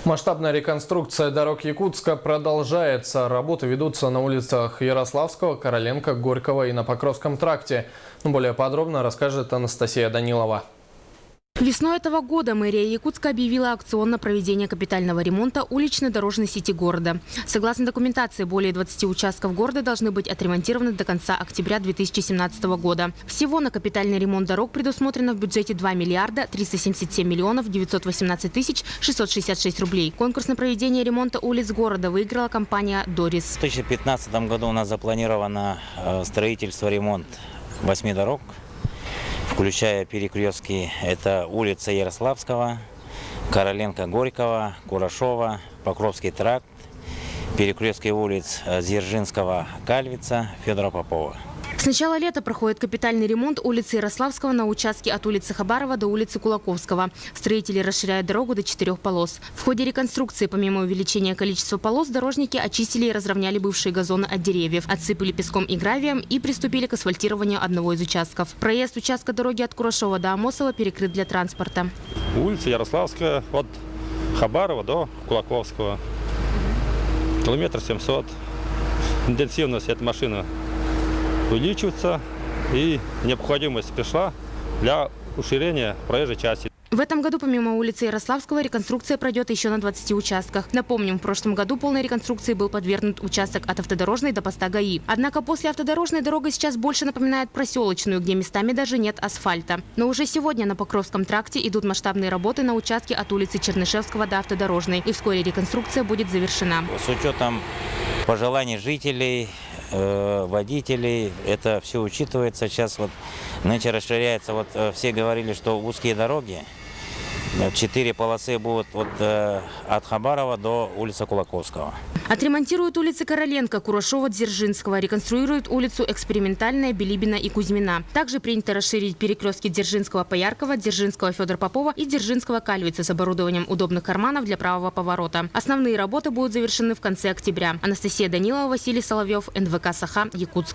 Масштабная реконструкция дорог Якутска продолжается. Работы ведутся на улицах Ярославского, Короленко, Горького и на Покровском тракте. Более подробно расскажет Анастасия Данилова. Весной этого года мэрия Якутска объявила аукцион на проведение капитального ремонта улично-дорожной сети города. Согласно документации, более 20 участков города должны быть отремонтированы до конца октября 2017 года. Всего на капитальный ремонт дорог предусмотрено в бюджете 2 миллиарда 377 миллионов 918 тысяч 666 рублей. Конкурс на проведение ремонта улиц города выиграла компания «Дорис». В 2015 году у нас запланировано строительство, ремонт 8 дорог, включая перекрестки. Это улица Ярославского, Короленко, Горького, Курашова, Покровский тракт, перекрестки улиц Дзержинского, Кальвица, Федора Попова. С начала лета проходит капитальный ремонт улицы Ярославского на участке от улицы Хабарова до улицы Кулаковского. Строители расширяют дорогу до 4 полос. В ходе реконструкции, помимо увеличения количества полос, дорожники очистили и разровняли бывшие газоны от деревьев, отсыпали песком и гравием и приступили к асфальтированию одного из участков. Проезд участка дороги от Курашова до Амосова перекрыт для транспорта. Улица Ярославская от Хабарова до Кулаковского. Километр 700. Интенсивность этой машины увеличивается, и необходимость пришла для уширения проезжей части. В этом году помимо улицы Ярославского реконструкция пройдет еще на 20 участках. Напомним, в прошлом году полной реконструкции был подвергнут участок от автодорожной до поста ГАИ. Однако после автодорожной дорога сейчас больше напоминает проселочную, где местами даже нет асфальта. Но уже сегодня на Покровском тракте идут масштабные работы на участке от улицы Чернышевского до автодорожной. И вскоре реконструкция будет завершена. С учетом пожеланий жителей, водителей, это все учитывается. Сейчас вот нынче расширяется, все говорили, что узкие дороги, 4 полосы будут от Хабарова до улицы Кулаковского. Отремонтируют улицы Короленко, Курашова, Дзержинского. Реконструируют улицу Экспериментальная, Билибина и Кузьмина. Также принято расширить перекрестки Дзержинского, Пояркова, Дзержинского, Федора Попова и Дзержинского, Кальвица с оборудованием удобных карманов для правого поворота. Основные работы будут завершены в конце октября. Анастасия Данилова, Василий Соловьев, НВК «Саха», Якутск.